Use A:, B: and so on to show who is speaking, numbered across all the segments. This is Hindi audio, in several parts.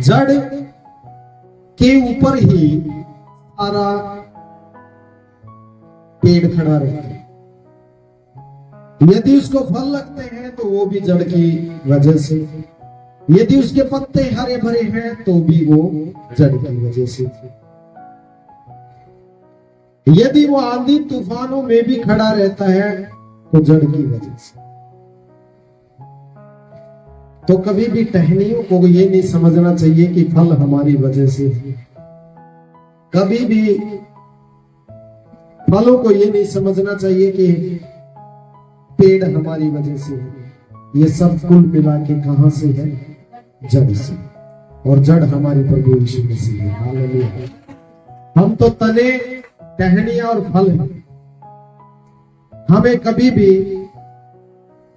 A: जड़ के ऊपर ही सारा पेड़ खड़ा रहता है। यदि उसको फल लगते हैं तो वो भी जड़ की वजह से, यदि उसके पत्ते हरे भरे हैं तो भी वो जड़ की वजह से, यदि वो आंधी तूफानों में भी खड़ा रहता है तो जड़ की वजह से। तो कभी भी टहनियों को ये नहीं समझना चाहिए कि फल हमारी वजह से है। कभी भी फलों को ये नहीं समझना चाहिए कि पेड़ हमारी वजह से है। ये सब कुल मिला के कहां से है? जड़ से। और जड़ हमारे प्रभु यीशु मसीह है। हालेलुया। हम तो तने, टहनियां और फल हैं। हमें कभी भी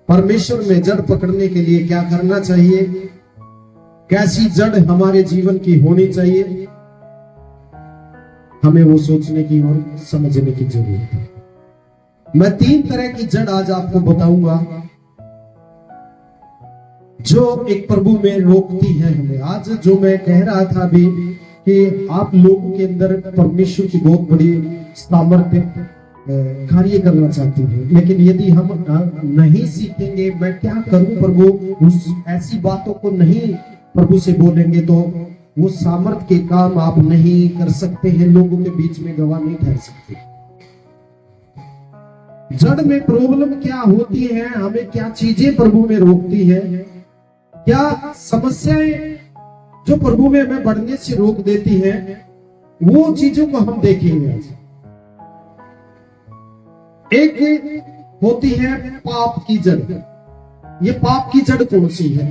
A: परमेश्वर में जड़ पकड़ने के लिए क्या करना चाहिए? कैसी जड़ हमारे जीवन की होनी चाहिए? हमें वो सोचने की और समझने की जरूरत है। मैं 3 तरह की जड़ आज आपको बताऊंगा जो एक प्रभु में रोकती है हमें। आज जो मैं कह रहा था अभी कि आप लोगों के अंदर परमेश्वर की बहुत बड़ी सामर्थ्य कार्य करना चाहती है, लेकिन यदि हम नहीं सीखेंगे मैं क्या करूं प्रभु, उस ऐसी बातों को नहीं प्रभु से बोलेंगे तो वो सामर्थ्य के काम आप नहीं कर सकते हैं, लोगों के बीच में गवाह नहीं ठहर सकते। जड़ में प्रॉब्लम क्या होती है, हमें क्या चीजें प्रभु में रोकती है, क्या समस्याएं जो प्रभु में हमें बढ़ने से रोक देती है, वो चीजों को हम देखेंगे आज। एक होती है पाप की जड़। ये पाप की जड़ कौन सी है?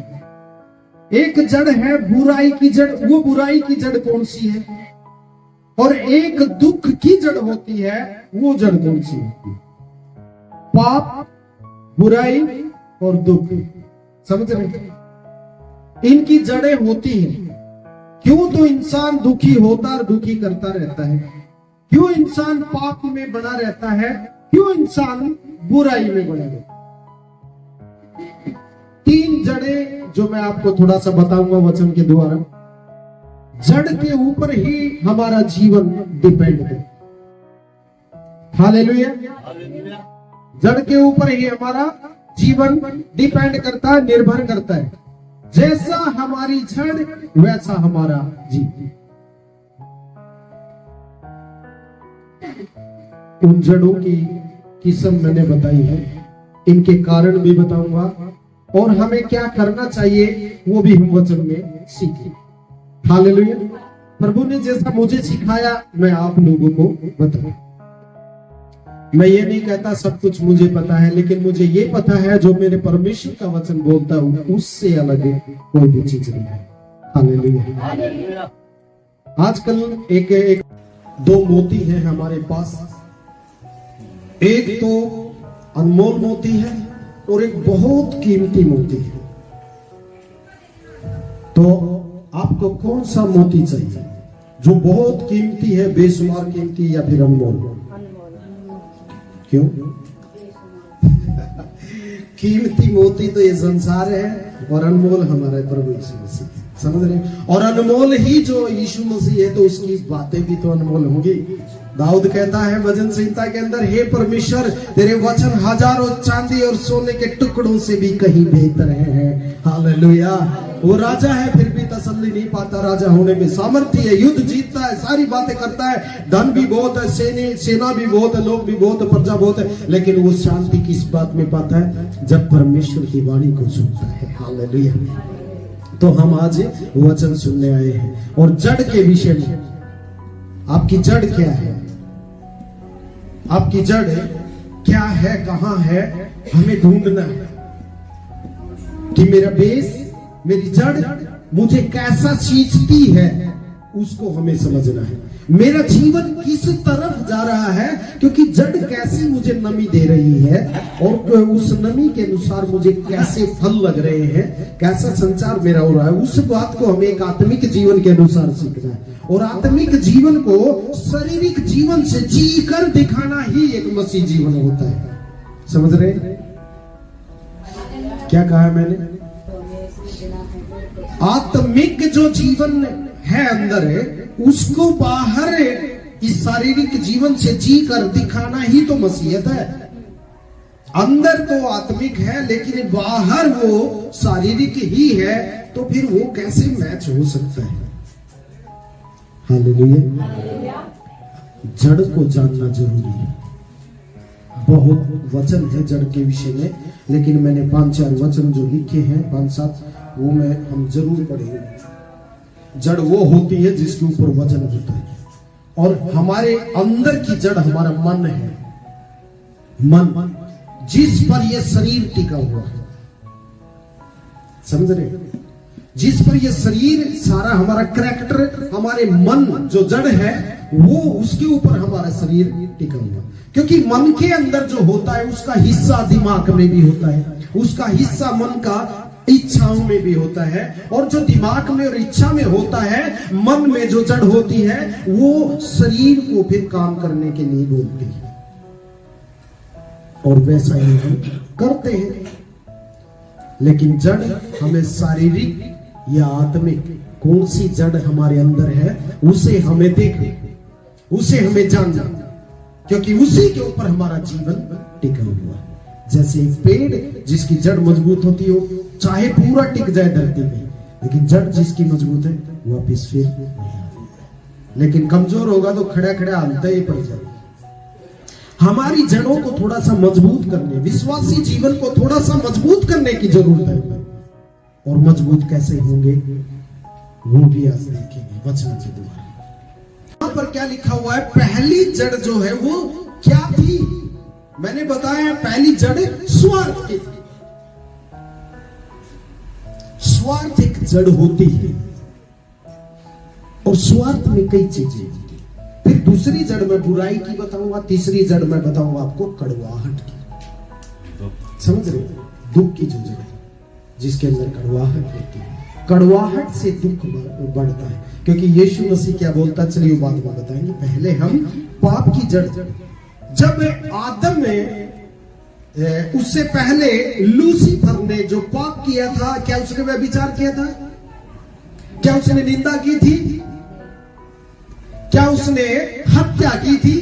A: एक जड़ है बुराई की जड़। वो बुराई की जड़ कौन सी है? और एक दुख की जड़ होती है। वो जड़ कौन सी होती है? पाप, बुराई और दुख। समझ रहे? इनकी जड़ें होती हैं। क्यों तो इंसान दुखी होता और दुखी करता रहता है? क्यों इंसान पाप में बना रहता है? क्यों इंसान बुराई में बना रहता है? 3 जड़ें जो मैं आपको थोड़ा सा बताऊंगा वचन के द्वारा। जड़ के ऊपर ही हमारा जीवन डिपेंड है। हालेलुया। जड़ के ऊपर ही हमारा जीवन डिपेंड करता है, निर्भर करता है। जैसा हमारी जड़ वैसा हमारा जीवन। उन जड़ों की किस्म मैंने बताई है, इनके कारण भी बताऊंगा और हमें क्या करना चाहिए वो भी हम वचन में सीखें। हालेलुया। प्रभु ने जैसा मुझे सिखाया मैं आप लोगों को बताऊं। मैं ये नहीं कहता सब कुछ मुझे पता है, लेकिन मुझे ये पता है जो मेरे परमेश्वर का वचन बोलता हूं उससे अलग कोई भी चीज नहीं है। हालेलुया। आजकल एक 2 मोती हैं हमारे पास। एक तो अनमोल मोती है और एक बहुत कीमती मोती है। तो आपको कौन सा मोती चाहिए? जो बहुत कीमती है, बेशुमार कीमती, या फिर अनमोल? क्यों? कीमती मोती तो ये संसार है और अनमोल हमारा प्रभु यीशु मसीह। समझ रहे? और अनमोल ही जो यीशु मसीह है तो उसकी बातें भी तो अनमोल होंगी। दाऊद कहता है भजन संहिता के अंदर, हे परमेश्वर तेरे वचन हजारों चांदी और सोने के टुकड़ों से भी कहीं बेहतर है। हालेलुया। वो राजा है फिर भी तसल्ली नहीं पाता। राजा होने में सामर्थ्य है, युद्ध जीतता है, सारी बातें करता है, धन भी बहुत है, सेना भी बहुत है, लोग भी बहुत है, प्रजा बहुत है, लेकिन वो शांति किस बात में पाता है? जब परमेश्वर की वाणी को सुनता है। हालेलुया। तो हम आज वचन सुनने आए हैं और जड़ के विषय में। आपकी जड़ क्या है? आपकी जड़ क्या है, कहां है? हमें ढूंढना है कि मेरा बेस, मेरी जड़ मुझे कैसा खींचती है, उसको हमें समझना है। मेरा जीवन किस तरफ जा रहा है, क्योंकि जड़ कैसी मुझे नमी दे रही है और उस नमी के अनुसार मुझे कैसे फल लग रहे हैं, कैसा संचार मेरा हो रहा है, उस बात को हमें एक आत्मिक जीवन के अनुसार सीखना है। और आत्मिक जीवन को शारीरिक जीवन से जी कर दिखाना ही एक मसीह जीवन होता है। समझ रहे? क्या कहा मैंने? आत्मिक जो जीवन है अंदर है, उसको बाहर इस शारीरिक जीवन से जी कर दिखाना ही तो मसीहत है। अंदर तो आत्मिक है लेकिन बाहर वो शारीरिक ही है, तो फिर वो कैसे मैच हो सकता है? हालेलुया। जड़ को जानना जरूरी है। बहुत वचन है जड़ के विषय में, लेकिन मैंने 5-4 वचन जो लिखे हैं, 5-7, वो हम जरूर पढ़ेंगे। जड़ वो होती है जिसके ऊपर वजन होता है, और हमारे अंदर की जड़ हमारा मन है। मन जिस पर यह शरीर टिका हुआ है, समझ रहे? जिस पर यह शरीर सारा हमारा कैरेक्टर, हमारे मन जो जड़ है, वो उसके ऊपर हमारा शरीर टिका हुआ। क्योंकि मन के अंदर जो होता है उसका हिस्सा दिमाग में भी होता है, उसका हिस्सा मन का इच्छाओं में भी होता है, और जो दिमाग में और इच्छा में होता है, मन में जो जड़ होती है, वो शरीर को फिर काम करने के लिए बोलती है, और वैसा ही हम करते हैं। लेकिन जड़ हमें शारीरिक या आत्मिक कौन सी जड़ हमारे अंदर है, उसे हमें देखना, उसे हमें जानना, क्योंकि उसी के ऊपर हमारा जीवन टिका हुआ है। जैसे एक पेड़ जिसकी जड़ मजबूत होती हो, चाहे पूरा टिक जाए धरती में, लेकिन जड़ जिसकी मजबूत है वापिस फिर नहीं आती। लेकिन कमजोर होगा तो खड़ा खड़ा हालता ही पड़ जाए। हमारी जड़ों को थोड़ा सा मजबूत करने, विश्वासी जीवन को थोड़ा सा मजबूत करने की जरूरत है। और मजबूत कैसे होंगे वो भी आज देखेंगे वचन के द्वारा। यहाँ पर क्या लिखा हुआ है? पहली जड़ जो है वो क्या थी? मैंने बताया पहली जड़ स्वार्थ की थी। स्वार्थ एक जड़ होती है, और स्वार्थ में कई चीजें होती है। फिर दूसरी जड़ में बुराई की बताऊंगा, तीसरी जड़ में बताऊंगा आपको कड़वाहट की। समझ रहे? दुख की जो जड़ है, जिसके अंदर कड़वाहट होती है, कड़वाहट से दुख बढ़ता है। क्योंकि यीशु मसीह क्या बोलता, चलिए वो बात में बताएंगे। पहले हम पाप की जड़, जब आदम में उससे पहले लूसीफर ने जो पाप किया था, क्या उसने व्यभिचार किया था? क्या उसने निंदा की थी? क्या उसने हत्या की थी?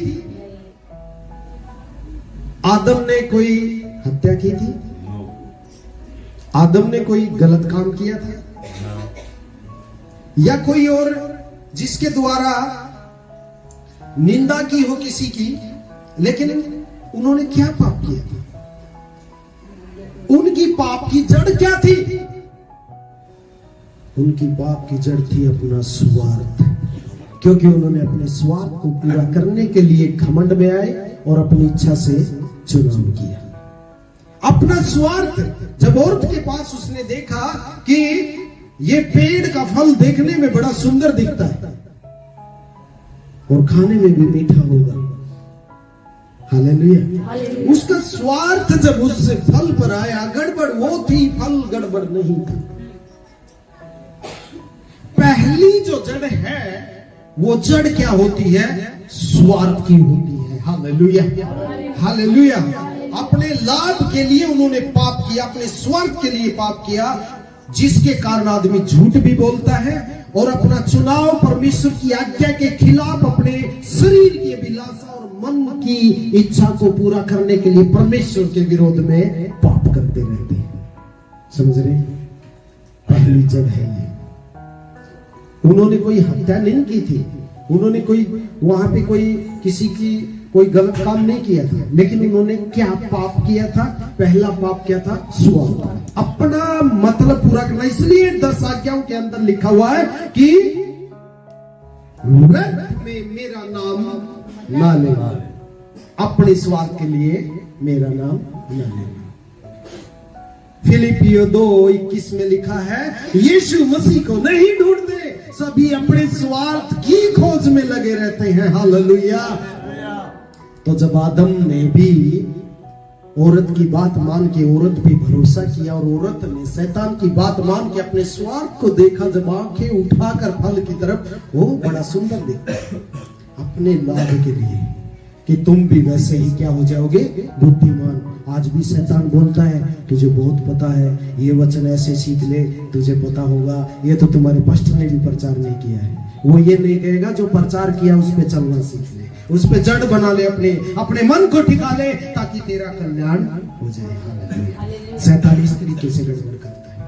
A: आदम ने कोई हत्या की थी? आदम ने कोई गलत काम किया था? या कोई और जिसके द्वारा निंदा की हो किसी की? लेकिन उन्होंने क्या पाप किया था? उनकी पाप की जड़ क्या थी? उनकी पाप की जड़ थी अपना स्वार्थ। क्योंकि उन्होंने अपने स्वार्थ को पूरा करने के लिए घमंड में आए और अपनी इच्छा से चुनाव किया। अपना स्वार्थ, जब औरत के पास उसने देखा कि ये पेड़ का फल देखने में बड़ा सुंदर दिखता है और खाने में भी मीठा होगा, हालेलुया, उसका स्वार्थ जब उस फल पर आया, गड़बड़ वो थी, फल गड़बड़ नहीं था। पहली जो जड़ है वो जड़ क्या होती है? स्वार्थ की होती है। Hallelujah, hallelujah. अपने लाभ के लिए उन्होंने पाप किया, अपने स्वार्थ के लिए पाप किया, जिसके कारण आदमी झूठ भी बोलता है और अपना चुनाव परमेश्वर की आज्ञा के खिलाफ अपने शरीर की अभिलाषा और मन की इच्छा को पूरा करने के लिए परमेश्वर के विरोध में पाप करते रहते हैं। समझ रहे? पहली जड़ है ये। उन्होंने कोई हत्या नहीं की थी, उन्होंने कोई वहां पे कोई किसी की कोई गलत काम नहीं किया था, लेकिन उन्होंने क्या पाप किया था? पहला पाप क्या था? स्वार्थ, अपना मतलब पूरा करना। इसलिए 10 आज्ञाओं के अंदर लिखा हुआ है कि व्यर्थ में मेरा नाम ना लेना, अपने स्वार्थ के लिए मेरा नाम ना लेना। फिलिपियो 2:21 में लिखा है, यीशु मसीह को नहीं ढूंढते, सभी अपने स्वार्थ की खोज में लगे रहते हैं। हालेलुया। तो जब आदम ने भी औरत की बात मान के औरत पे भरोसा किया और औरत ने शैतान की बात मान के अपने स्वार्थ को देखा, जब आंखें उठाकर फल की तरफ, वो बड़ा सुंदर दिखता है अपने लाभ के लिए। कि तुम भी वैसे ही क्या हो जाओगे, बुद्धिमान। आज भी शैतान बोलता है तुझे बहुत पता है, ये वचन ऐसे सीख ले तुझे पता होगा। ये तो तुम्हारे पास्टर ने भी प्रचार नहीं किया है। वो ये नहीं कहेगा जो प्रचार किया उस पे चलना सीख ले, उस पे जड़ बना ले, अपने मन को ठिका ले ताकि तेरा कल्याण हो जाए। शैतान इस तरीके से गड़बड़ करता है।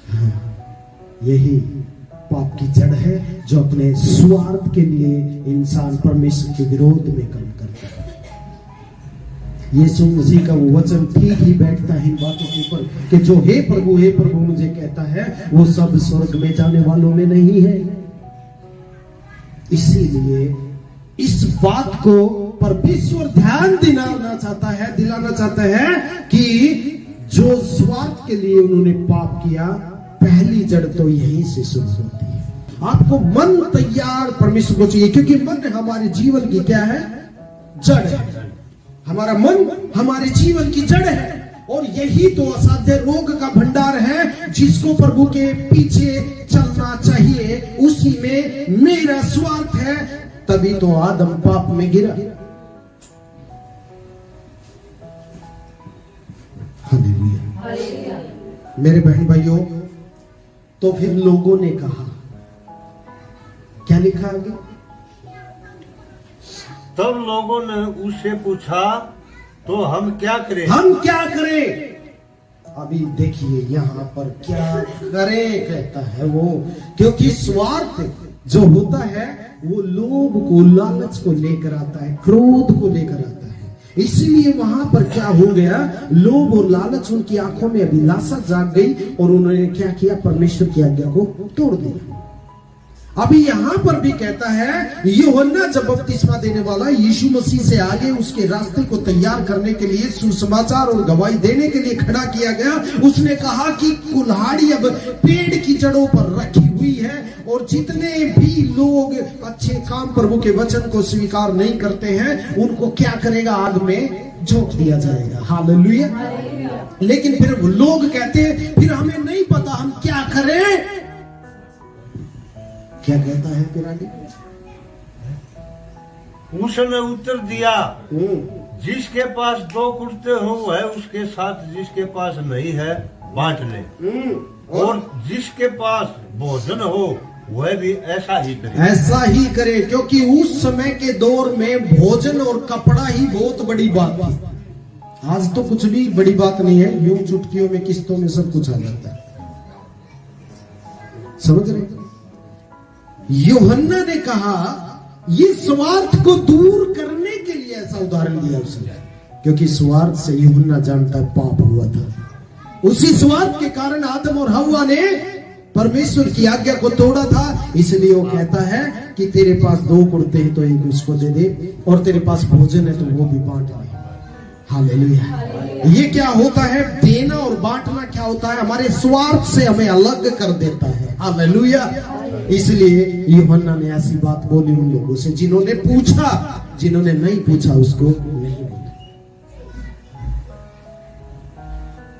A: हाँ, यही पाप की जड़ है जो अपने स्वार्थ के लिए इंसान परमेश्वर के विरोध में काम करता है। यीशु मसीह का वो वचन ठीक ही बैठता है इन बातों के ऊपर कि जो हे प्रभु मुझे कहता है वो सब स्वर्ग में जाने वालों में नहीं है। इसीलिए इस बात को परमेश्वर ध्यान दिलाना चाहता है कि जो स्वार्थ के लिए उन्होंने पाप किया, पहली जड़ तो यहीं से शुरू होती है। आपको मन तैयार परमेश्वर को चाहिए, क्योंकि मन हमारे जीवन की क्या है, जड़ है। हमारा मन हमारे जीवन की जड़ है और यही तो असाध्य रोग का भंडार है जिसको प्रभु के पीछे चलना चाहिए। उसी में मेरा स्वार्थ है, तभी तो आदम पाप में गिरा। हालेलुया। मेरे बहन भाइयों, तो फिर लोगों ने कहा, क्या लिखा आगे?
B: तब लोगों ने उससे पूछा तो हम क्या करें?
A: अभी देखिए यहाँ पर क्या करें कहता है वो, क्योंकि स्वार्थ जो होता है वो लोभ को, लालच को लेकर आता है, क्रोध को लेकर आता है। इसलिए वहां पर क्या हो गया, लोभ और लालच उनकी आंखों में अभिलाषा जाग गई और उन्होंने क्या किया, परमेश्वर की आज्ञा को तोड़ दिया। अभी यहां पर भी कहता है यूहन्ना जब बपतिस्मा देने वाला यीशु मसीह से आगे उसके रास्ते को तैयार करने के लिए, सुसमाचार और गवाही देने के लिए खड़ा किया गया। उसने कहा कि कुल्हाड़ी अब पेड़ की जड़ों पर रखी हुई है और जितने भी लोग अच्छे काम प्रभु के वचन को स्वीकार नहीं करते हैं उनको क्या करेगा, आग में झोंक दिया जाएगा। हालेलुया। लेकिन फिर लोग कहते हैं फिर हमें नहीं पता हम क्या करें। क्या कहता है फिर आगे?
B: उसने उत्तर दिया, जिसके पास 2 कुर्ते हो वह उसके साथ, जिसके पास नहीं है बांट ले, और जिसके पास भोजन हो वह भी ऐसा ही करे। क्योंकि उस समय के दौर में भोजन और कपड़ा ही बहुत बड़ी बात थी। आज तो कुछ भी बड़ी बात नहीं है, यूं चुटकियों में, किस्तों में सब कुछ आ जाता है। समझ रहे? यूहन्ना ने कहा ये स्वार्थ को दूर करने के लिए ऐसा उदाहरण दिया उसने, क्योंकि स्वार्थ से यूहन्ना जानता है पाप हुआ था। उसी स्वार्थ के कारण आदम और हव्वा ने परमेश्वर की आज्ञा को तोड़ा था। इसलिए वो कहता है कि तेरे पास 2 कुर्ते हैं तो एक उसको दे दे, और तेरे पास भोजन है तो वो भी बांट ले। हालेलुया। ये क्या होता है, देना और बांटना क्या होता है, हमारे स्वार्थ से हमें अलग कर देता है। हालेलुया। इसलिए यूहन्ना ने ऐसी बात बोली उन लोगों से जिन्होंने पूछा, जिन्होंने नहीं पूछा उसको नहीं बोला।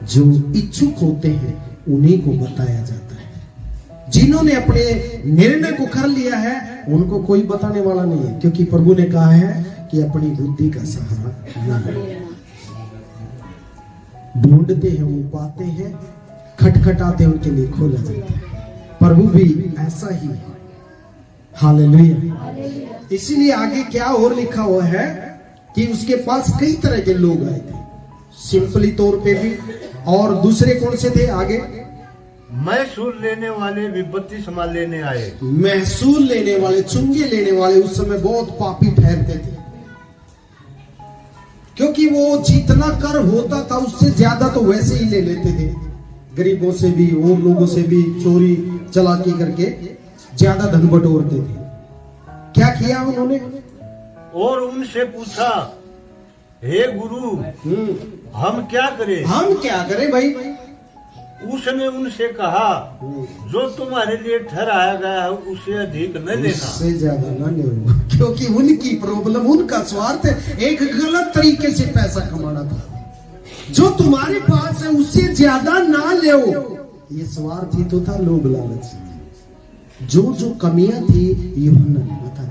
B: जो इच्छुक होते हैं उन्हीं को बताया जाता है। जिन्होंने अपने निर्णय को कर लिया है उनको कोई बताने वाला नहीं है, क्योंकि प्रभु ने कहा है कि अपनी बुद्धि का सहारा नहीं। ढूंढते हैं वो पाते हैं, खटखटाते हैं उनके लिए खोला जाता है। प्रभु भी ऐसा ही है। हालेलुया। इसीलिए आगे क्या और लिखा हुआ है कि उसके पास कई तरह के लोग आए थे, सिंपली तौर पे भी, और दूसरे कौन से थे आगे? महसूल लेने वाले भी बपतिस्मा लेने आए।
A: महसूल लेने वाले, चुंगे लेने वाले उस समय बहुत पापी ठहरते थे, क्योंकि वो जितना कर होता था उससे ज्यादा तो वैसे ही ले लेते थे। गरीबों से भी और लोगों से भी चोरी चालाकी करके ज्यादा धन बटोरते थे। क्या किया उन्होंने?
B: और उनसे पूछा, हे गुरु हम क्या करें भाई? उसने उनसे कहा, जो तुम्हारे लिए ठहराया गया है उससे अधिक न लेना,
A: उससे ज्यादा न लेना। क्योंकि उनकी प्रॉब्लम, उनका स्वार्थ एक गलत तरीके से पैसा कमाना था। जो तुम्हारे पास है उससे ज्यादा ना ले, ये स्वार्थ ही तो था, लोभ लालच। जो कमियां थी यूहन्ना ने बता दी।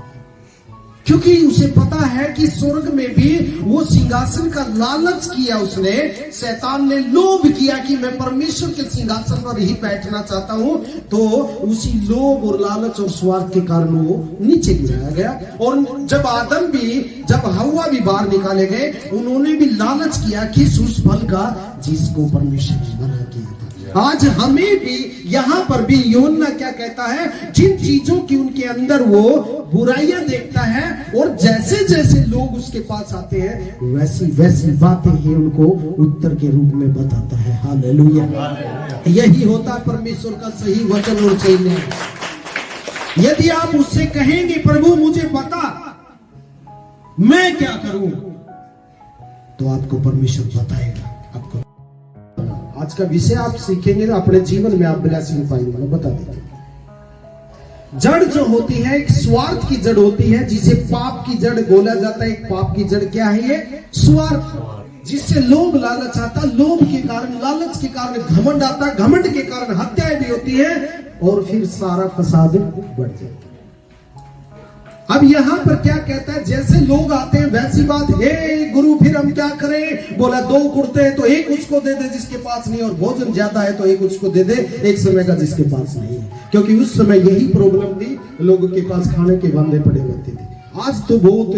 B: क्योंकि उसे पता है कि स्वर्ग में भी वो सिंहासन का लालच किया, उसने शैतान ने लोभ किया कि मैं परमेश्वर के सिंहासन पर ही बैठना चाहता हूं, तो उसी लोभ और लालच और स्वार्थ के कारण वो नीचे गिराया गया। और जब हव्वा भी बाहर निकाले गए, उन्होंने भी लालच किया कि उस फल का जिसको परमेश्वर ने मना किया था। आज हमें भी यहाँ पर भी यूहन्ना क्या कहता है, जिन चीजों की उनके अंदर वो बुराइयां देखता है और जैसे जैसे लोग उसके पास आते हैं वैसी वैसी बातें ही उनको उत्तर के रूप में बताता है। हालेलुया। यही होता है परमेश्वर का सही वचन और सही न्याय। यदि आप उससे कहेंगे प्रभु मुझे बता मैं क्या करूं, तो आपको परमेश्वर बताएगा। आपको आज का विषय आप सीखेंगे तो अपने जीवन में आप ब्लेसिंग पाएंगे। मैं बता देता हूं, जड़ जो होती है एक स्वार्थ की जड़ होती है, जिसे पाप की जड़ बोला जाता है। एक पाप की जड़ क्या है? ये स्वार्थ, जिससे लोभ लालच आता, लोभ के कारण लालच के कारण घमंड आता, घमंड के कारण हत्याएं भी होती है और फिर सारा फसाद बढ़ जाता है। अब यहां पर क्या कहता है, जैसे लोग आते हैं वैसी बात, हे गुरु फिर हम क्या करें? बोला 2 कुर्ते हैं तो एक उसको दे दे जिसके पास नहीं, और भोजन ज्यादा है तो एक उसको दे दे एक समय का जिसके पास नहीं है। क्योंकि उस समय यही प्रॉब्लम थी, लोगों के पास खाने के वांदे पड़े होते थे। आज तो बहुत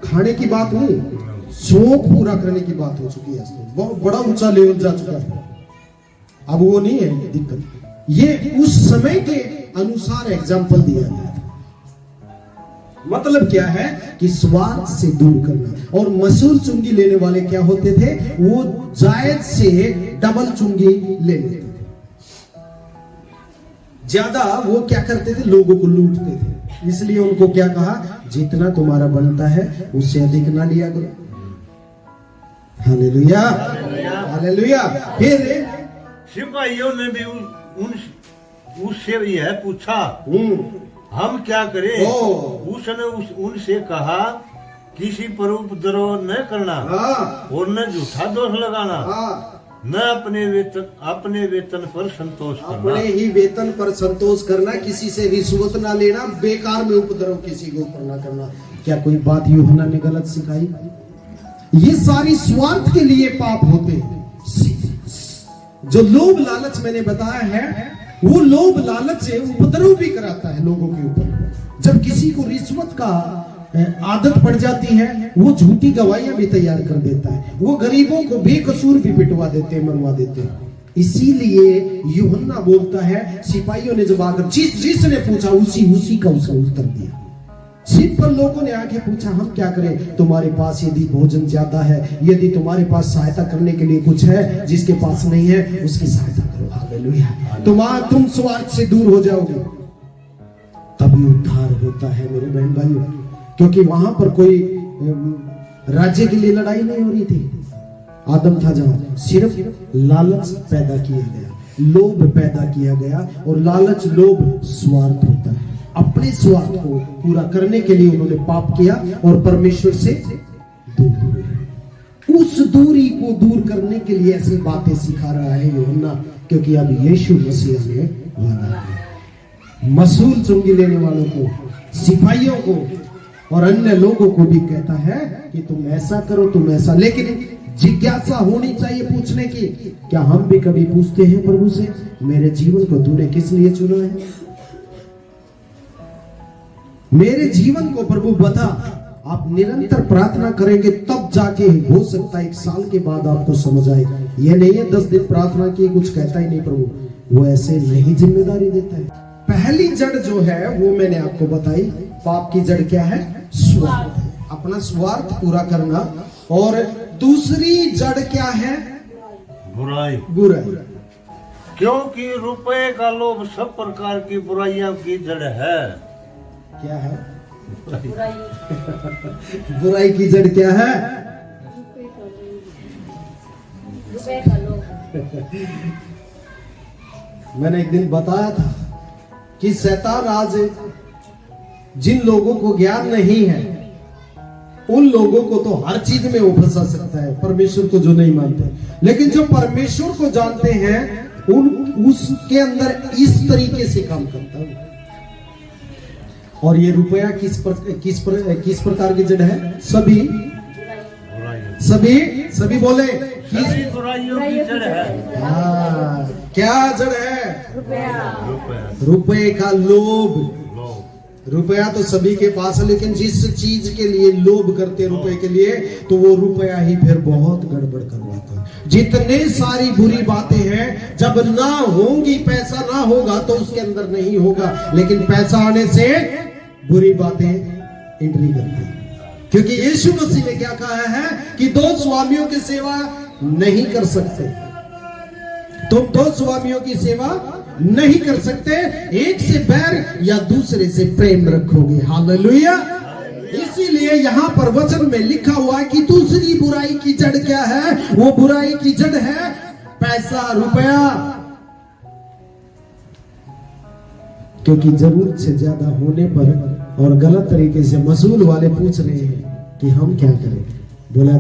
B: खाने की बात नहीं, शौक पूरा करने की बात हो चुकी है। बहुत बड़ा ऊंचा लेवल जा चुका है। अब वो नहीं है दिक्कत, ये उस समय के अनुसार एग्जाम्पल दिया गया। मतलब क्या है कि स्वार्थ से दूर करना। और मसूल चुंगी लेने वाले क्या होते थे? वो जायज से डबल चुंगी ले लेते थे। ज्यादा वो क्या करते थे? लोगों को लूटते थे। इसलिए उनको क्या कहा? जितना तुम्हारा बनता है उससे अधिक ना लिया करो। Hallelujah, hallelujah. फिर
C: सिपाहियों ने भी उससे यह पूछा हम क्या करें? उसने उनसे कहा किसी पर उपद्रव न करना और न झूठा दोष लगाना, न अपने वेतन पर संतोष करना।
B: अपने ही वेतन पर संतोष करना, किसी से रिश्वत ना लेना, बेकार में उपद्रव किसी के ऊपर ना करना। क्या कोई बात यूहन्ना ने गलत सिखाई? ये सारी स्वार्थ के लिए पाप होते। जो लोभ लालच मैंने बताया है, वो लोभ लालच से उपद्रव भी कराता है लोगों के ऊपर। जब किसी को रिश्वत का आदत पड़ जाती है, वो झूठी गवाहियां भी तैयार कर देता है। वो गरीबों को बेकसूर भी पिटवा देते हैं, मरवा देते हैं। इसीलिए यूहन्ना बोलता है, सिपाहियों ने जब आकर जिसने पूछा उसी का उसका उत्तर दिया। सिंपल लोगों ने आके पूछा हम क्या करें? तुम्हारे पास यदि भोजन ज्यादा है, यदि तुम्हारे पास सहायता करने के लिए कुछ है, जिसके पास नहीं है उसकी सहायता करो। हालेलुया। तुम स्वार्थ से दूर हो जाओगे, तभी उद्धार होता है मेरे बहन भाइयों। क्योंकि वहां पर कोई राज्य के लिए लड़ाई नहीं हो रही थी। आदम था जहां, सिर्फ लालच पैदा किया गया, लोभ पैदा किया गया। और लालच, लोभ स्वार्थ होता है। अपने स्वार्थ को पूरा करने के लिए उन्होंने पाप किया और परमेश्वर से दूर हुए। उस दूरी को दूर करने के लिए ऐसी बातें सिखा रहा है यूहन्ना, क्योंकि अब यीशु मसीह ने वादा किया। मसूल चुंगी लेने वालों को, सिपाहियों को और अन्य लोगों को भी कहता है कि तुम ऐसा करो, तुम ऐसा। लेकिन जिज्ञासा होनी चाहिए पूछने की। क्या हम भी कभी पूछते हैं प्रभु से, मेरे जीवन को तूने किस लिए चुना है? मेरे जीवन को प्रभु बता। आप निरंतर प्रार्थना करेंगे तब जाके हो सकता है 1 साल के बाद आपको समझ आए। यह नहीं है 10 दिन प्रार्थना की कुछ कहता ही नहीं प्रभु, वो ऐसे नहीं जिम्मेदारी देता है। पहली जड़ जो है वो मैंने आपको बताई। पाप की जड़ क्या है? स्वार्थ, अपना स्वार्थ पूरा करना। और दूसरी जड़ क्या है?
C: बुराई।
B: बुराई।
C: क्योंकि रुपए का लोभ सब प्रकार की बुराइयों की जड़ है।
B: क्या है? बुराई की जड़ क्या है? मैंने एक दिन बताया था कि शैतान आज जिन लोगों को ज्ञान नहीं है उन लोगों को तो हर चीज में वो फंसा सकता है, परमेश्वर को जो नहीं मानते। लेकिन जो परमेश्वर को जानते हैं उसके अंदर इस तरीके से काम करता है। और ये रुपया किस प्रकार की जड़ है? सभी सभी बोले
C: सभी बुराइयों की जड़ है।
B: हाँ, क्या जड़ है?
C: रुपया।
B: रुपए का लोभ। रुपया तो सभी के पास है, लेकिन जिस चीज के लिए लोभ करते हैं रुपए के लिए, तो वो रुपया ही फिर बहुत गड़बड़ करवाता है। जितने सारी बुरी बातें हैं, जब ना होंगी, पैसा ना होगा तो उसके अंदर नहीं होगा, लेकिन पैसा आने से बुरी बातें एंट्री करती है। क्योंकि यीशु मसीह ने क्या कहा है कि दो स्वामियों की सेवा नहीं कर सकते। तुम दो स्वामियों की सेवा नहीं कर सकते, एक से बैर या दूसरे से प्रेम रखोगे। हालेलुया। इसीलिए यहाँ पर वचन में लिखा हुआ है कि दूसरी बुराई की जड़ क्या है? वो बुराई की जड़ है पैसा, रुपया। क्योंकि जरूरत से ज्यादा होने पर और गलत तरीके से मसूल वाले पूछ रहे हैं कि हम क्या करें। बोला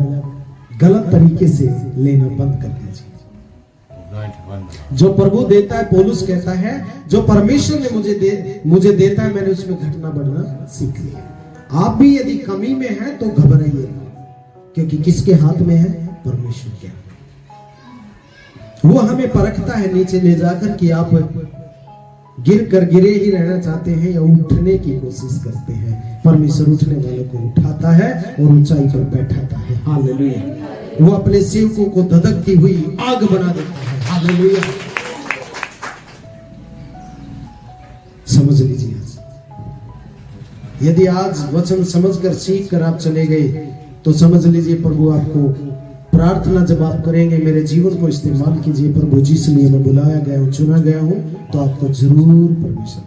B: गलत तरीके से लेना बंद कर दीजिए। जो प्रभु देता है, पौलुस कहता है, जो परमेश्वर ने मुझे देता है, मैंने उसमें घटना बढ़ना सीख लिया। आप भी यदि कमी में हैं तो घबराइए, क्योंकि किसके हाथ में है? परमेश्वर के। वो हमें परखता है नीचे ले जाकर कि आप गिरे ही रहना चाहते हैं या उठने की कोशिश करते हैं। परमेश्वर उठने वालों को उठाता है और ऊंचाई पर बैठाता है। हालेलुया। वो अपने सेवकों को धधकती हुई आग बना देता है। हालेलुया। समझ लीजिए, यदि आज वचन समझकर सीख कर आप चले गए तो समझ लीजिए प्रभु आपको प्रार्थना जब आप करेंगे, मेरे जीवन को इस्तेमाल कीजिए प्रभु, जिस लिए मैं बुलाया गया हूं, चुना गया हूं, तो आपको जरूर परमेश्वर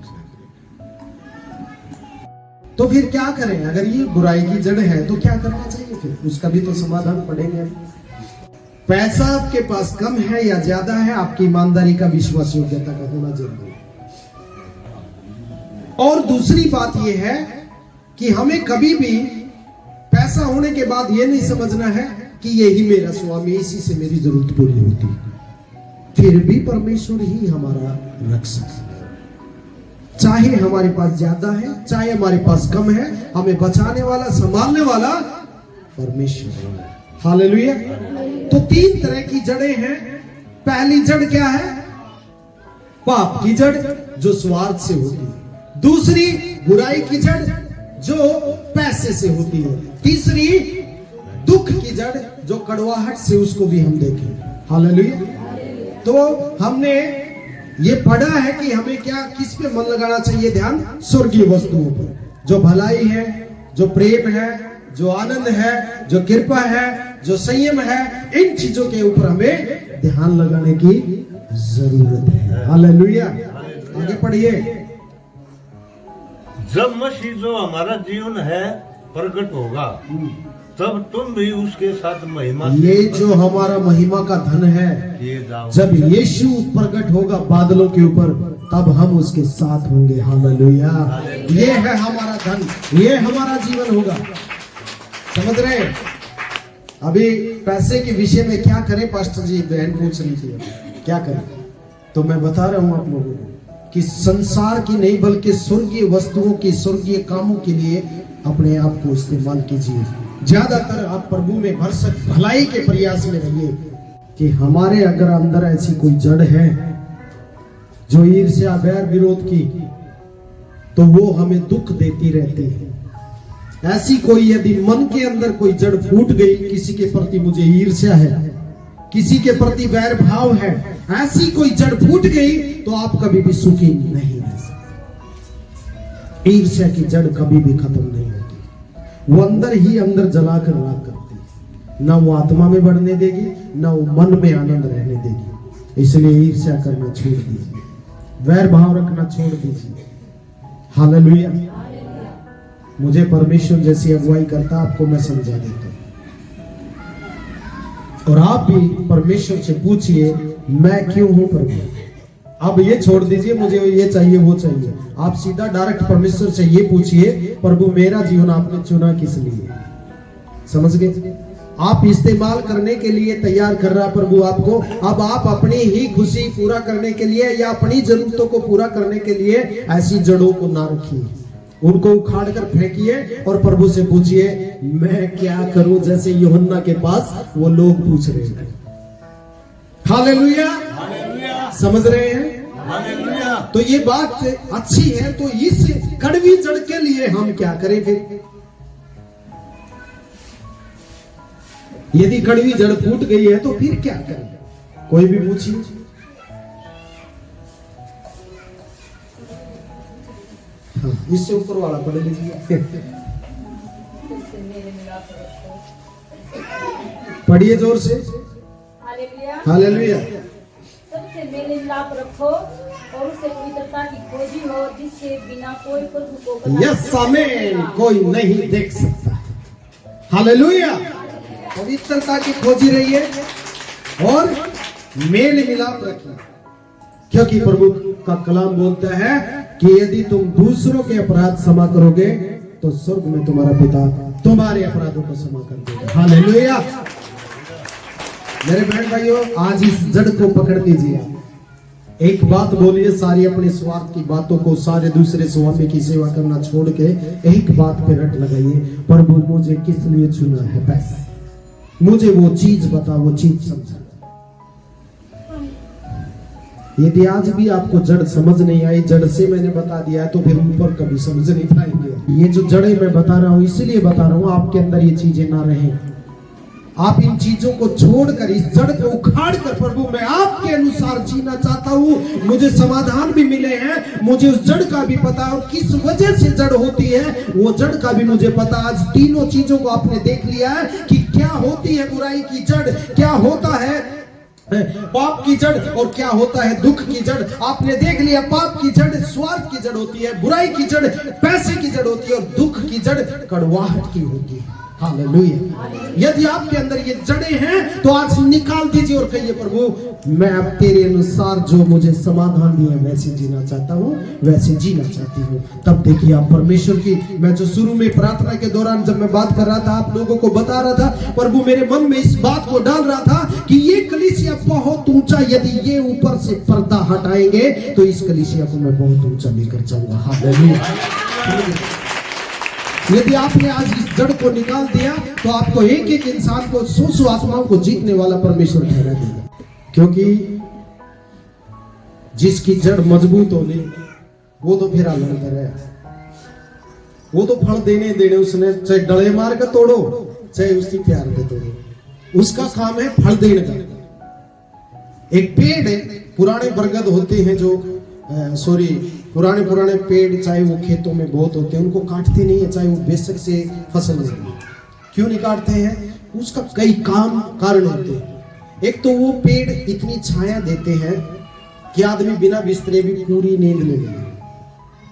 B: तो फिर क्या करें? अगर ये बुराई की जड़ है तो क्या करना चाहिए? फिर उसका भी तो समाधान पड़ेगा। पैसा आपके पास कम है या ज्यादा है, आपकी ईमानदारी का, विश्वास योग्यता का होना जरूरी है। और दूसरी बात यह है कि हमें कभी भी पैसा होने के बाद यह नहीं समझना है कि यही मेरा स्वामी, इसी से मेरी जरूरत पूरी होती है। फिर भी परमेश्वर ही हमारा रक्षक है। चाहे हमारे पास ज्यादा है, चाहे हमारे पास कम है, हमें बचाने वाला, संभालने वाला परमेश्वर है। हालेलुया। तो तीन तरह की जड़ें हैं। पहली जड़ क्या है? पाप की जड़, जो स्वार्थ से होती है। दूसरी बुराई की जड़, जो पैसे से होती है। तीसरी दुख की जड़, जो कड़वाहट से, उसको भी हम देखें। हालेलुया। तो हमने ये पढ़ा है कि हमें क्या, किस पे मन लगाना चाहिए? ध्यान स्वर्गीय वस्तुओं पर, जो भलाई है, जो प्रेम है, जो आनंद है, जो कृपा है, जो संयम है, इन चीजों के ऊपर हमें ध्यान लगाने की जरूरत है। हालेलुया। आगे पढ़िए।
C: जब मसीह जो हमारा जीवन है प्रकट होगा, तब तुम भी उसके साथ महिमा।
B: ये जो हमारा महिमा का धन है, जब यीशु प्रकट होगा बादलों के ऊपर, तब हम उसके साथ होंगे। हालेलुया। ये है हमारा धन, ये हमारा जीवन होगा। समझ रहे हैं? अभी पैसे के विषय में क्या करें पास्टर जी? बहन पूछ रही थी क्या करें, तो मैं बता रहा हूं आप लोगों को कि संसार की नहीं बल्कि स्वर्गीय वस्तुओं की, स्वर्गीय कामों के लिए अपने आप को इस्तेमाल कीजिए। ज्यादातर आप प्रभु में भलाई के प्रयास में रहिए। कि हमारे अगर अंदर ऐसी कोई जड़ है जो ईर्ष्या, बैर, विरोध की, तो वो हमें दुख देती रहती है। ऐसी कोई यदि मन के अंदर कोई जड़ फूट गई, किसी के प्रति मुझे ईर्ष्या है, किसी के प्रति वैर भाव है, ऐसी कोई जड़ फूट गई तो आप कभी भी सुखी नहीं रह सकते। ईर्ष्या की जड़ कभी भी खत्म नहीं होती, वो अंदर ही अंदर जलाकर राख करती है। ना वो आत्मा में बढ़ने देगी, ना वो मन में आनंद रहने देगी। इसलिए ईर्ष्या करना छोड़ दीजिए, वैर भाव रखना छोड़ दीजिए। हालेलुया। मुझे परमेश्वर जैसी अगुवाई करता आपको मैं समझा देता हूं, और आप भी परमेश्वर से पूछिए मैं क्यों हूं प्रभु। अब ये छोड़ दीजिए मुझे ये चाहिए वो चाहिए, आप सीधा डायरेक्ट परमेश्वर से ये पूछिए प्रभु मेरा जीवन आपने चुना किस लिए। समझ गए? आप इस्तेमाल करने के लिए तैयार कर रहा प्रभु आपको। अब आप अपनी ही खुशी पूरा करने के लिए या अपनी जरूरतों को पूरा करने के लिए ऐसी जड़ों को ना रखिए। उनको उखाड़ कर फेंकिए और प्रभु से पूछिए मैं क्या करूं, जैसे यूहन्ना के पास वो लोग पूछ रहे हैं। हालेलुया, समझ रहे हैं?
C: हालेलुया।
B: तो ये बात अच्छी है। तो इस कड़वी जड़ के लिए हम क्या करें फिर? यदि कड़वी जड़ फूट गई है तो फिर क्या करें? कोई भी पूछिए। हाँ, इससे ऊपर वाला पढ़ लीजिए। पढ़िए जोर से।
D: हालेलुया।
B: हालेलुया।
D: सबसे मेल मिलाप रखो और उससे पवित्रता की खोजी हो, जिसके बिना कोई प्रभु को बना
B: यस आमीन, कोई नहीं देख सकता। हालेलुया। पवित्रता की खोजी रहिए और मेल मिलाप रखिए, क्योंकि प्रभु का कलाम बोलता है कि यदि तुम दूसरों के अपराध क्षमा करोगे तो स्वर्ग में तुम्हारा पिता तुम्हारे अपराधों को क्षमा कर देगा। हालेलुया। मेरे बहन भाइयों, आज इस जड़ को पकड़ लीजिए। आप एक बात बोलिए, सारी अपने स्वार्थ की बातों को, सारे दूसरे स्वामी की सेवा करना छोड़ के एक बात पे रट लगाइए, प्रभु मुझे किस लिए चुना है, बस मुझे वो चीज बता, वो चीज समझा। यदि आज भी आपको जड़ समझ नहीं आई, जड़ से मैंने बता दिया है, तो फिर ऊपर कभी समझ नहीं पाएंगे। ये जो जड़ें मैं बता रहा हूं इसलिए बता रहा हूं, आपके अंदर ये चीजें ना रहें। आप इन चीजों को छोड़कर इस जड़ को उखाड़ कर, प्रभु मैं आपके अनुसार जीना चाहता हूँ, मुझे समाधान भी मिले हैं, मुझे उस जड़ का भी पता है और किस वजह से जड़ होती है वो जड़ का भी मुझे पता। आज तीनों चीजों को आपने देख लिया है कि क्या होती है बुराई की जड़, क्या होता है पाप की जड़ और क्या होता है दुख की जड़। आपने देख लिया, पाप की जड़ स्वार्थ की जड़ होती है, बुराई की जड़ पैसे की जड़ होती है और दुख की जड़ कड़वाहट की होती है। हालेलुया। यदि आपके अंदर ये जड़ें हैं तो आज निकाल दीजिए और कहिए, प्रभु मैं अब तेरे अनुसार जो मुझे समाधान दिए वैसे जीना चाहता हूँ, वैसे जीना चाहती हूँ। तब देखिए आप परमेश्वर की, मैं जो शुरू में प्रार्थना के दौरान जब मैं बात कर रहा था, आप लोगों को बता रहा था, प्रभु मेरे मन में इस बात को डाल रहा था कि ये कलीसिया बहुत ऊंचा, यदि ये ऊपर से पर्दा हटाएंगे तो इस कलीसिया को मैं बहुत ऊंचा लेकर जाऊंगा। हालेलुया। यदि आपने आज इस जड़ को निकाल दिया तो आपको एक एक इंसान को, सौ आत्माओं को जीतने वाला परमेश्वर ठहरा देगा। क्योंकि जिसकी जड़ मजबूत होगी वो तो फिर लड़कर है, वो तो फल देने उसने, चाहे डले मार कर तोड़ो चाहे उसकी प्यार के तोड़ो, उसका काम है फल देने का। एक पेड़ है, पुराने बरगद होते हैं जो पुराने पेड़, चाहे वो खेतों में बहुत होते हैं, उनको काटते नहीं है, चाहे वो बेशक से फसल नहीं। क्यों नहीं काटते हैं? उसका कई कारण होते हैं। एक तो वो पेड़ इतनी छाया देते हैं कि आदमी बिना बिस्तरे भी पूरी नींद ले ले,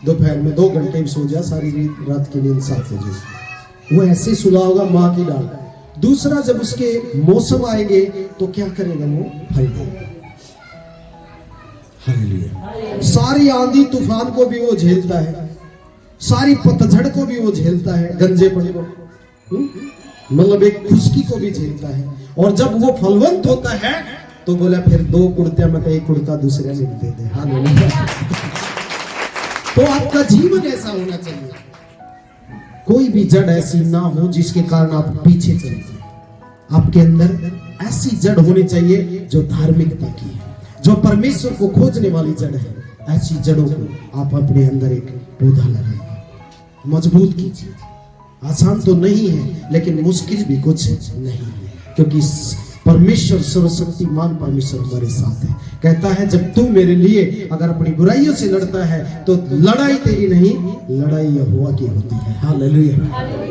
B: दोपहर में 2 घंटे भी सो जा, सारी रात की नींद 7 बजे वो ऐसे सुला होगा माँ की डाल। दूसरा, जब उसके मौसम आएंगे तो क्या करेगा, वो फल देगा। हालेलुया। सारी आंधी तूफान को भी वो झेलता है, सारी पतझड़ को भी वो झेलता है, गंजेपन को, मतलब एक खुशकी को भी झेलता है। और जब वो फलवंत होता है तो बोला फिर 2 कुर्तियां मत, एक कुर्ता दूसरे ने दे दे। हालेलुया। तो आपका जीवन ऐसा होना चाहिए, कोई भी जड़ ऐसी ना हो जिसके कारण आप पीछे चले जाए। आपके अंदर ऐसी जड़ होनी चाहिए जो धार्मिकता की है, जो परमेश्वर को खोजने वाली जड़ है। ऐसी जड़ों को आप अपने अंदर एक पौधा लगाइए, मजबूत कीजिए। आसान तो नहीं है लेकिन मुश्किल भी कुछ नहीं है, क्योंकि परमेश्वर सर्वशक्तिमान परमेश्वर हमारे साथ है। कहता है जब तू मेरे लिए अगर अपनी बुराइयों से लड़ता है तो लड़ाई तेरी नहीं, लड़ाई यहोवा की होती है। हालेलुया।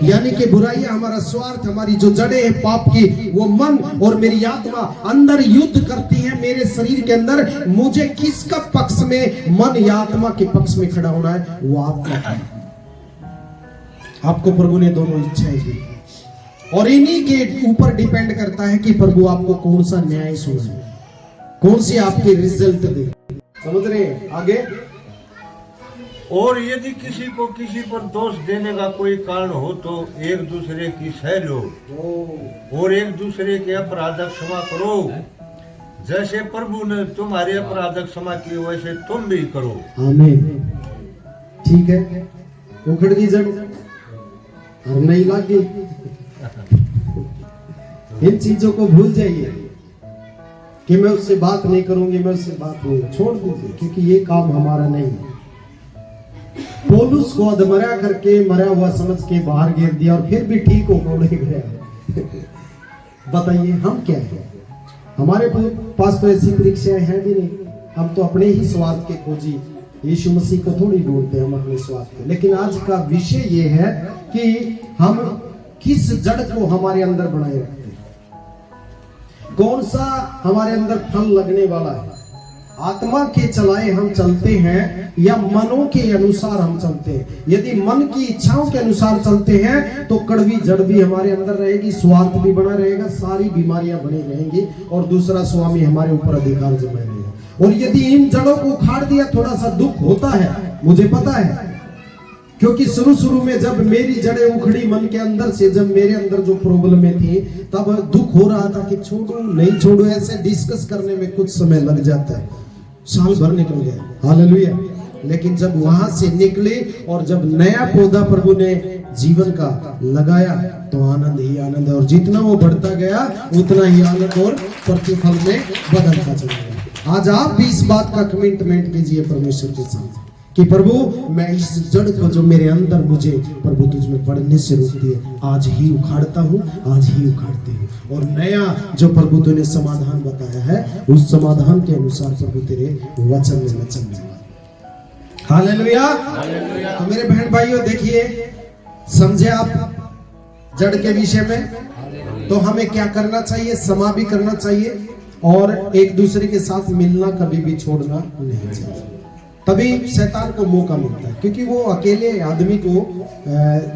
B: यानी कि बुराइयां, हमारा स्वार्थ, हमारी जो जड़ें हैं पाप की, वो मन और मेरी आत्मा अंदर युद्ध करती है मेरे शरीर के अंदर। मुझे किसका पक्ष में, मन या आत्मा के पक्ष में खड़ा होना है, वो आपका। आपको प्रभु ने दोनों इच्छाएं दी और इन्हीं के ऊपर डिपेंड करता है कि प्रभु आपको कौन सा न्याय सुनाए, कौन सी आपके रिजल्ट दे। समझ रहे हैं? आगे।
C: और यदि किसी को किसी पर दोष देने का कोई कारण हो तो एक दूसरे की सह लो और एक दूसरे के अपराध क्षमा करो, जैसे प्रभु ने तुम्हारे अपराध क्षमा किए वैसे तुम भी करो।
B: आमीन। ठीक है। उखड़ की जड़ और नहीं लग गई। इन चीजों को भूल जाइए कि मैं उससे बात नहीं करूंगी, मैं उससे बात नहीं, छोड़ दीजिए, क्योंकि ये काम हमारा नहीं है। पौलुस को अधमरा करके मरा हुआ समझ के बाहर गिर दिया और फिर भी ठीक होकर नहीं गया। बताइए हम क्या है? हमारे पास तो ऐसी परीक्षाएं हैं भी नहीं। हम तो अपने ही स्वार्थ के खोजी यीशु मसीह को थोड़ी ढूंढते, हम अपने स्वार्थ के। लेकिन आज का विषय ये है कि हम किस जड़ को हमारे अंदर बनाए रखते हैं, कौन सा हमारे अंदर फल लगने वाला है। आत्मा के चलाए हम चलते हैं या मनों के अनुसार हम चलते हैं? यदि मन की इच्छाओं के अनुसार चलते हैं तो कड़वी जड़ भी हमारे अंदर रहेगी, स्वार्थ भी बना रहेगा, सारी बीमारियां बनी रहेंगी और दूसरा स्वामी हमारे ऊपर अधिकार जमाए रहेगा। और यदि इन जड़ों को उखाड़ दिया, थोड़ा सा दुख होता है, मुझे पता है, क्योंकि शुरू में जब मेरी जड़ें उखड़ी मन के अंदर से, जब मेरे अंदर जो प्रॉब्लमें थी, तब दुख हो रहा था कि छोड़ो नहीं छोड़ो, ऐसे डिस्कस करने में कुछ समय लग जाता है, साल भर निकल गया। हालेलुया। लेकिन जब वहां से निकले और जब नया पौधा प्रभु ने जीवन का लगाया तो आनंद ही आनंद है, और जितना वो बढ़ता गया उतना ही आनंद और प्रतिफल में बदलता चला गया। आज आप भी इस बात का कमिटमेंट कीजिए परमेश्वर के साथ कि प्रभु मैं इस जड़ को जो मेरे अंदर मुझे प्रभु तुझ में बढ़ने से रोकती है, आज ही उखाड़ता हूँ, आज ही उखाड़ती हूँ, और नया जो प्रभु तूने समाधान बताया है उस समाधान के अनुसार प्रभु तेरे वचन में मैं चलूंगा। हालेलुया। तो मेरे बहन भाइयों देखिए, समझे आप जड़ के विषय में? तो हमें क्या करना चाहिए? समा भी करना चाहिए और एक दूसरे के साथ मिलना कभी भी छोड़ना नहीं चाहिए। तभी शैतान को मौका मिलता है, क्योंकि वो अकेले आदमी को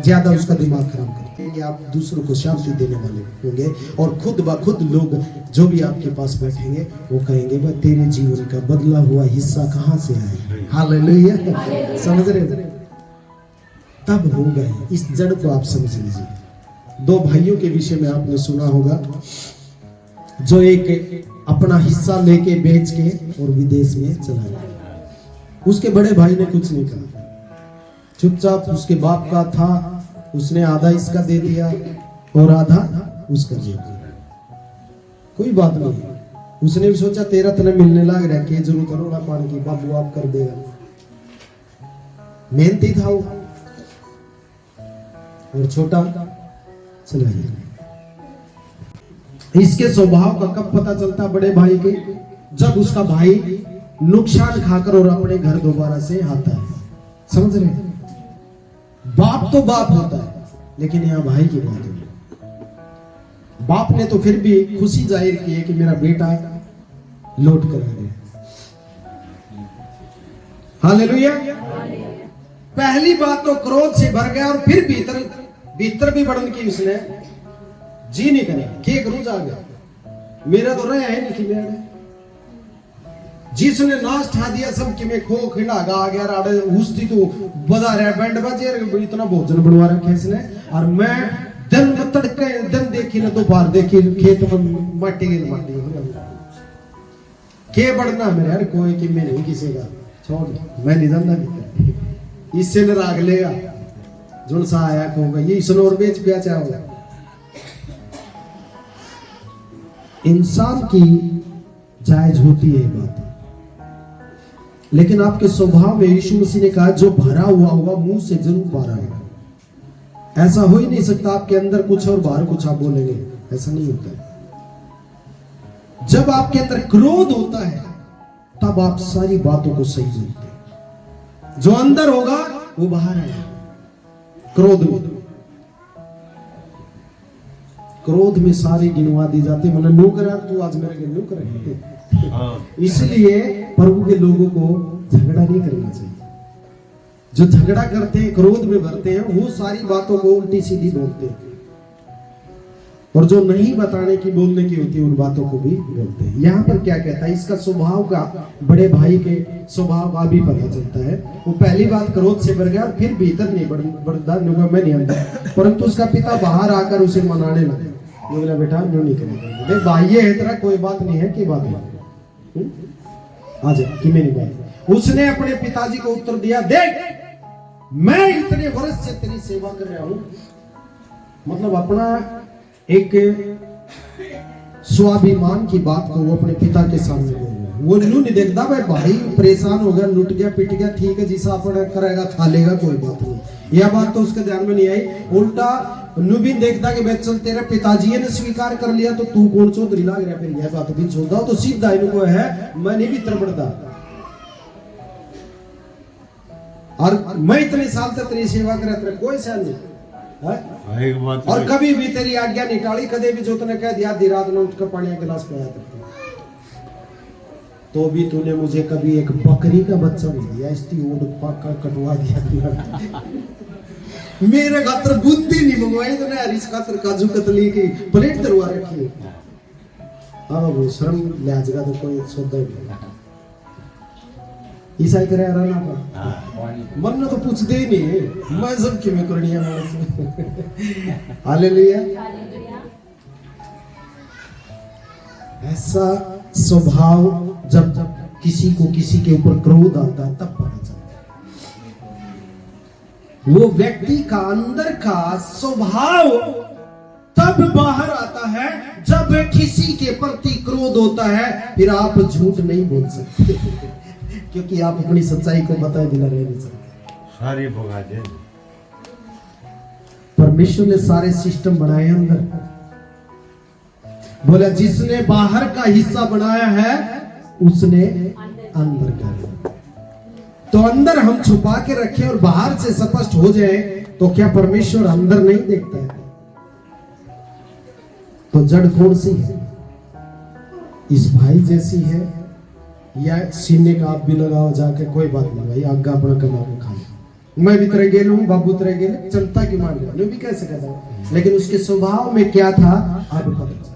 B: ज्यादा उसका दिमाग खराब करते हैं। आप दूसरों को शांति देने वाले होंगे और खुद ब खुद लोग जो भी आपके पास बैठेंगे वो कहेंगे वह तेरे जीवन का बदला हुआ हिस्सा कहाँ से आया। हालेलुया। समझ रहे हो? तब हो गए। इस जड़ को आप समझ लीजिए। दो भाइयों के विषय में आपने सुना होगा, जो एक अपना हिस्सा लेके बेच के और विदेश में चला गया। उसके बड़े भाई ने कुछ नहीं कहा, चुपचाप उसके बाप का था, उसने आधा इसका दे दिया और आधा उसका दे दिया। कोई बात नहीं, उसने भी सोचा तेरा तने मिलने लग रहा है, जरूरत है रोला पानी की, बाबू आप कर देगा। मेहनती था वो, और छोटा चला गया। इसके स्वभाव का कब पता चलता बड़े भाई के? जब उसका भाई नुकसान खाकर और अपने घर दोबारा से आता है। समझ रहे? बाप तो बाप होता है, लेकिन यहाँ भाई की बात है। बाप ने तो फिर भी खुशी जाहिर की है कि मेरा बेटा लौट कर आ गया। हालेलुया। पहली बात तो क्रोध से भर गया और फिर भीतर भी बढ़न की उसने जी नहीं करे के करूं जा गया, मेरा तो रहा है नहीं मेरा। जिसने नाश ठा दिया सब कि मैं खो खिला गा गया राड़े हुस्ती तो बजा रहा बैंड बाजे इतना भोजन बनवा रखा इसने, और मैं दिन में तड़के दिन देखी ना दोपहर देखी खेत में माटी के बढ़ना मेरे यार, कोई कि मैं नहीं किसी का छोड़, मैं नहीं जानता इससे न राग लेगा जुन सा आया कहूंगा ये इसनोर बेच पिया चाहोगा। इंसान की जायज होती है बात, लेकिन आपके स्वभाव में यीशु मसीह ने कहा जो भरा हुआ होगा मुंह से जरूर बाहर आएगा। ऐसा हो ही नहीं सकता आपके अंदर कुछ और बाहर कुछ आप बोलेंगे, ऐसा नहीं होता है। जब आपके अंदर क्रोध होता है तब आप सारी बातों को सही बोलते हैं। जो अंदर होगा वो बाहर आएगा। क्रोध में सारी गिनवा दी जाती है, मतलब नो करा तू आज मेरे लिए नो करे। इसलिए प्रभु के लोगों को झगड़ा नहीं करना चाहिए। जो झगड़ा करते हैं, क्रोध में भरते हैं, वो सारी बातों को उल्टी सीधी बोलते हैं, और जो नहीं बताने की बोलने की होती है उन बातों को भी बोलते हैं। यहाँ पर क्या कहता है, इसका स्वभाव का बड़े भाई के स्वभाव का भी पता चलता है। वो पहली बात क्रोध से भर गया और फिर भीतर नहीं बढ़ता, मैं नहीं आता, परंतु उसका पिता बाहर आकर उसे मनाने लगा। बोला बेटा न्यू नहीं करेगा, भाई है तेरा, कोई बात नहीं है की बात है आज कि मेरी बात। उसने अपने पिताजी को उत्तर दिया, देख मैं इतने वर्ष से तेरी सेवा कर रहा हूं, मतलब अपना एक स्वाभिमान की बात को वो अपने पिता के सामने बोल रहा है। वो न्यू नहीं देखता भाई परेशान हो गया, लुट गया, पिट गया, ठीक है जिसा अपना करेगा खा लेगा, कोई बात नहीं। यह बात तो उसके ध्यान में नहीं आई। उल्टा न्यू भी देखता कि चल तेरे पिताजी ने स्वीकार कर लिया तो तू कौन चौधरी लाग रहा, फिर यह बात भी छोड़ दो तो सीधा इनको है मैं नहीं भीतर बढ़ता। और मैं इतने साल से तेरी सेवा कर तेरे कोई साल नहीं और कभी भी तेरी आज्ञा नहीं टाली, कदे भी जो तूने कह दिया आधी रात में उठकर पानी का गिलास पिया करता, तो भी तूने मुझे कभी एक बकरी का बच्चा नहीं दिया, इसकी ओट पका कटवा दिया। मेरे खातर बूंदी नहीं मंगवाई तूने, हरीश खातर काजू कतली की प्लेट दरवा रखी। हाँ बाबू श्रम लिहाज का तो कोई सौदा नहीं, ईसाई करे रहना पर मन तो पूछते ही नहीं, मैं सब क्यों में करनी है मानस। हालेलुया। ऐसा स्वभाव जब किसी को किसी के ऊपर क्रोध आता है तब पता चलता है। वो व्यक्ति का अंदर का स्वभाव तब बाहर आता है जब किसी के प्रति क्रोध होता है। फिर आप झूठ नहीं बोल सकते क्योंकि आप अपनी सच्चाई को बताए बिना रह नहीं सकते।
C: सारी भगा दे।
B: परमेश्वर ने सारे सिस्टम बनाए अंदर, बोला जिसने बाहर का हिस्सा बनाया है उसने अंदर का। तो अंदर हम छुपा के रखें और बाहर से स्पष्ट हो जाए तो क्या परमेश्वर अंदर नहीं देखता है? तो जड़ कौन सी है? इस भाई जैसी है या सीने का आप भी लगाओ जाके, कोई बात नहीं भाई आगा अपना कमा के खा लो, मैं भी तरह गेल हूं, बाबू तरह गेल, चलता कि मान लिया भी कैसे कहता, लेकिन उसके स्वभाव में क्या था आप पता चला।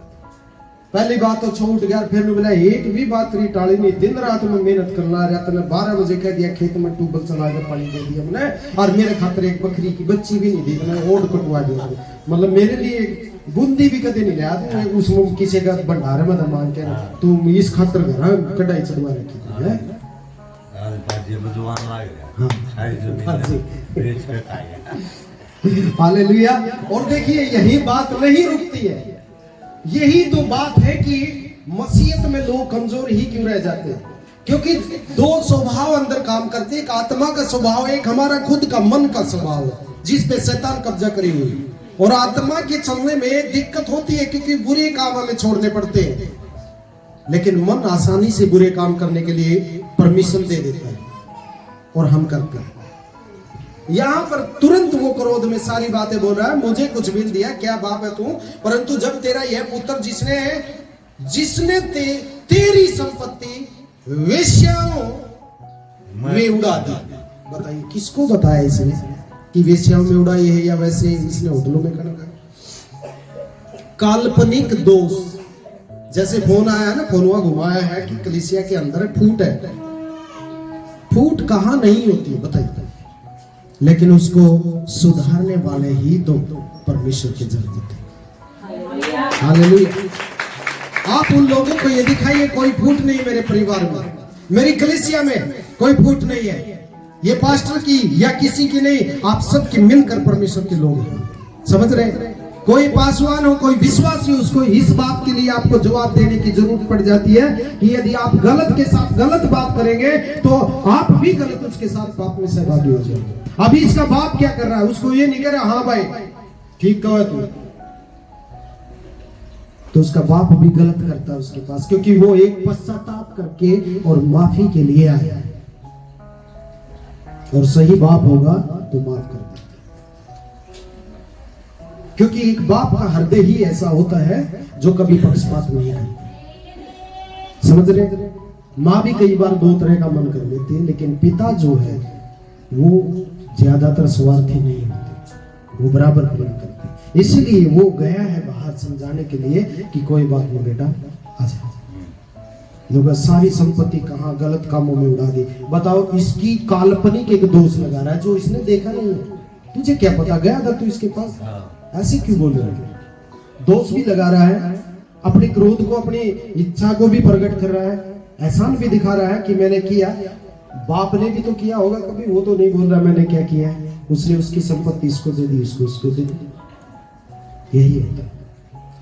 B: पहली बात तो छूट गया, फिर बोला एक भी बात तेरी टाली नहीं, दिन रात में मेहनत करना, रात में 12 बजे कह दिया खेत में ट्यूबवेल चला के पानी दे दिया मैंने, और मेरे खातिर एक बकरी की बच्ची भी नहीं दी, मैंने ओढ़ कटवा दिया, मतलब मेरे लिए बूंदी भी कदे नहीं लिया उस किसी का भंडारे में मांग के तुम इस खातर घर कटाई चढ़वा रखी थी है। हालेलुया। और देखिए यही बात नहीं रुकती है, यही तो बात है कि मसीहत में लोग कमजोर ही क्यों रह जाते हैं, क्योंकि दो स्वभाव अंदर काम करते हैं, एक आत्मा का स्वभाव, एक हमारा खुद का मन का स्वभाव है जिस पे शैतान कब्जा करी हुई है। और आत्मा के चलने में दिक्कत होती है क्योंकि बुरे काम हमें छोड़ने पड़ते हैं, लेकिन मन आसानी से बुरे काम करने के लिए परमिशन दे देता है और हम करते हैं। यहां पर तुरंत वो क्रोध में सारी बातें बोल रहा है, मुझे कुछ भी दिया, क्या बाप है तू, परंतु जब तेरा यह पुत्र जिसने तेरी संपत्ति वेश्याओं में उड़ा दी, बताइए किसको बताया इसने कि वेश्याओं में उड़ाई है या वैसे इसने होटलों में कर काल्पनिक दोष। जैसे फोन आया है ना, फोनवा घुमाया है कि कलीसिया के अंदर फूट है, फूट कहां नहीं होती बताइए, लेकिन उसको सुधारने वाले ही तो परमेश्वर की जरूरत है। हालेलुया। आप उन लोगों को ये दिखाइए कोई फूट नहीं मेरे परिवार में, मेरी कलीसिया में कोई फूट नहीं है, ये पास्टर की या किसी की नहीं, आप सबकी मिलकर परमेश्वर के लोग हैं। समझ रहे? कोई पासवान हो, कोई विश्वासी हो, उसको इस बात के लिए आपको जवाब देने की जरूरत पड़ जाती है कि यदि आप गलत के साथ गलत बात करेंगे तो आप भी गलत उसके साथ पाप में सहभागी हो जाएंगे। अभी इसका बाप क्या कर रहा है, उसको ये नहीं कह रहा हाँ भाई ठीक कहो तू, तो उसका बाप भी गलत करता है उसके पास, क्योंकि वो एक पश्चाताप करके और माफी के लिए आया है, और सही बाप होगा तो माफ कर देता, क्योंकि एक बाप का हृदय ही ऐसा होता है जो कभी पक्षपात नहीं करता। समझ रहे? माँ भी कई बार दो तरह का मन कर लेती है, लेकिन पिता जो है वो ज्यादातर स्वार्थी नहीं होते, वो बराबर प्रेम करते। इसलिए वो गया है बाहर समझाने के लिए कि कोई बात नहीं बेटा आ जा, लोग सारी संपत्ति कहाँ गलत कामों में उड़ा दी। बताओ, इसकी काल्पनिक एक दोष लगा रहा है जो इसने देखा नहीं है। तुझे क्या पता, गया था तू इसके पास, ऐसे क्यों बोल रहा है? दोष भी लगा रहा है, अपने क्रोध को, अपनी इच्छा को भी प्रकट कर रहा है, एहसान भी दिखा रहा है कि मैंने किया। बाप ने भी तो किया होगा कभी, वो तो नहीं बोल रहा मैंने क्या किया है। उसने उसकी संपत्ति इसको दे दी, उसको दे दी। यही है।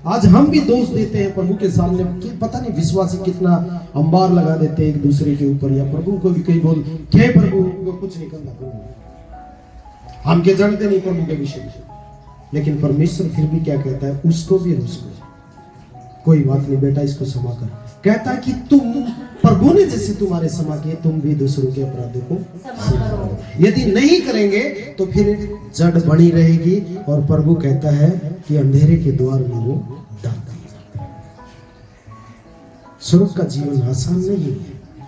B: आज हम भी दोष देते हैं प्रभु के सामने कि पता नहीं विश्वासी कितना अंबार लगा देते हैं एक दूसरे के ऊपर, या प्रभु को भी कई बोल क्या प्रभु को कुछ नहीं करना, प्रभु हम के जानते नहीं प्रभु के विषय में। लेकिन परमेश्वर फिर भी क्या कहता है, उसको भी उसको कोई बात नहीं बेटा, इसको क्षमा कर। कहता है कि तुम प्रभु ने जैसे तुम्हारे क्षमा किए तुम भी दूसरों के अपराधों को क्षमा करो। यदि नहीं करेंगे तो फिर जड़ बनी रहेगी, और प्रभु कहता है कि अंधेरे के द्वार में वो डालता है। स्वर्ग का जीवन आसान नहीं है,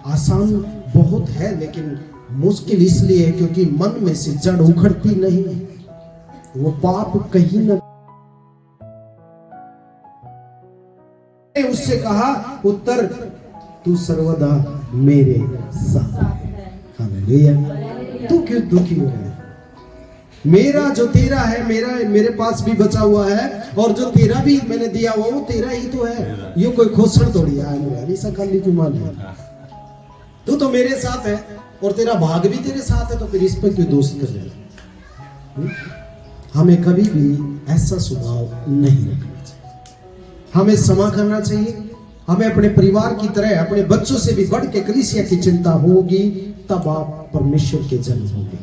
B: आसान बहुत है लेकिन मुश्किल इसलिए है क्योंकि मन में से जड़ उखड़ती नहीं है। वो पाप कहीं न उससे कहा उत्तर तू सर्वदा मेरे साथ। हालेलुया। तू क्यों दुखी हो रहा है? मेरा जो तेरा है मेरे पास भी बचा हुआ है, और जो तेरा भी मैंने दिया हुआ वो तेरा ही तो है। ये कोई खोसड़ थोड़ी है, सकाली तू मान तू तो मेरे साथ है और तेरा भाग भी तेरे साथ है, तो फिर इस पर क्यों दोस्त कर रहे? हमें कभी भी ऐसा स्वभाव नहीं रखना चाहिए। हमें क्षमा करना चाहिए। हमें अपने परिवार की तरह अपने बच्चों से भी बढ़ के कलीसिया की चिंता होगी, तब आप परमेश्वर के जन होंगे।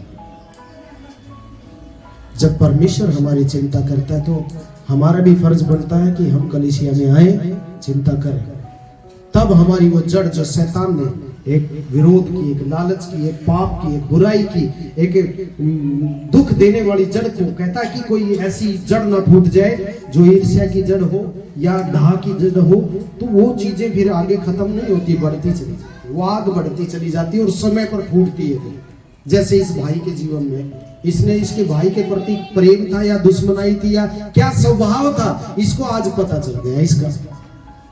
B: जब परमेश्वर हमारी चिंता करता है तो हमारा भी फर्ज बनता है कि हम कलीसिया में आए, चिंता करें। तब हमारी वो जड़ जो शैतान ने एक विरोध की, एक लालच की, एक पाप की, एक बुराई की, एक दुख देने वाली जड़ को, कहता है कि कोई ऐसी जड़ ना फूट जाए जो ईर्ष्या की जड़ हो या दाह की जड़ हो, तो वो चीजें फिर आगे खत्म नहीं होती, बढ़ती चली जाती, वो आग बढ़ती चली जाती है और समय पर फूटती है। जैसे इस भाई के जीवन में इसने इसके भाई के प्रति प्रेम था या दुश्मनाई थी या क्या स्वभाव था, इसको आज पता चल गया इसका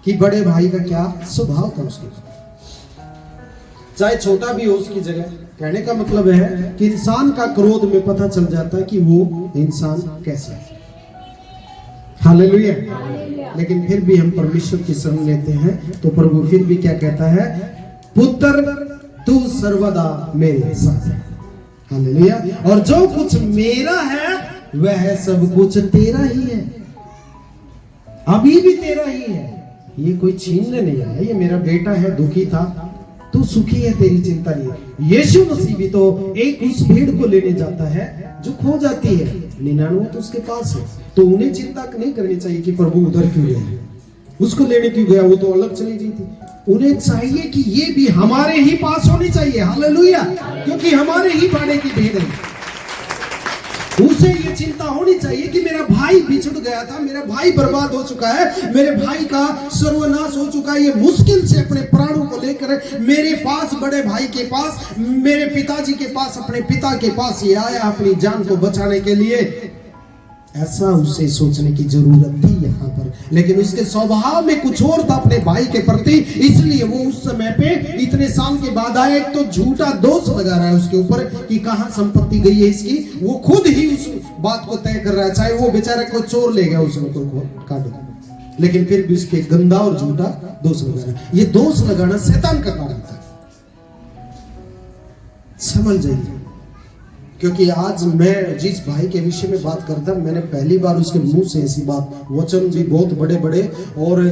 B: कि बड़े भाई का क्या स्वभाव था उसके, चाहे छोटा भी हो उसकी जगह। कहने का मतलब है कि इंसान का क्रोध में पता चल जाता है कि वो इंसान कैसा है। हालेलुया। लेकिन फिर भी हम परमेश्वर की शरण लेते हैं तो प्रभु फिर भी क्या कहता है, पुत्र तू सर्वदा मेरे साथ है। हालेलुया। और जो कुछ मेरा है वह सब कुछ तेरा ही है, अभी भी तेरा ही है, ये कोई छीनने नहीं आया। ये मेरा बेटा है, दुखी था, तू सुखी है, तेरी चिंता नहीं है। यीशु मसीह भी तो एक उस भीड़ को लेने जाता है जो खो जाती है, 99 तो उसके पास है, तो उन्हें चिंता नहीं करनी चाहिए कि प्रभु उधर क्यों गया, उसको लेने क्यों गया, वो तो अलग चली गई थी। उन्हें चाहिए कि ये भी हमारे ही पास होनी चाहिए। हालेलुया। क्योंकि हमारे ही बाड़े की भीड़ है। उसे ये चिंता होनी चाहिए कि मेरा भाई बिछड़ गया था, मेरा भाई बर्बाद हो चुका है, मेरे भाई का सर्वनाश हो चुका है, ये मुश्किल से अपने प्राणों को लेकर मेरे पास, बड़े भाई के पास, मेरे पिताजी के पास, अपने पिता के पास ये आया अपनी जान को बचाने के लिए। ऐसा उसे सोचने की जरूरत थी यहाँ पर, लेकिन उसके स्वभाव में कुछ और था अपने भाई के प्रति, इसलिए वो उस समय पे इतने साल के बाद आया। एक तो झूठा दोष लगा रहा है उसके ऊपर कि कहाँ संपत्ति गई है इसकी, वो खुद ही उस बात को तय कर रहा है, चाहे वो बेचारा को चोर ले गया उसने तो काट, लेकिन फिर भी उसके गंदा और झूठा दोष लगा रहा है। ये दोष लगाना शैतान का काम था, समझ जाइए। क्योंकि आज मैं जिस भाई के विषय में बात करता, मैंने पहली बार उसके मुंह से ऐसी बात, वचन भी बहुत बड़े बड़े और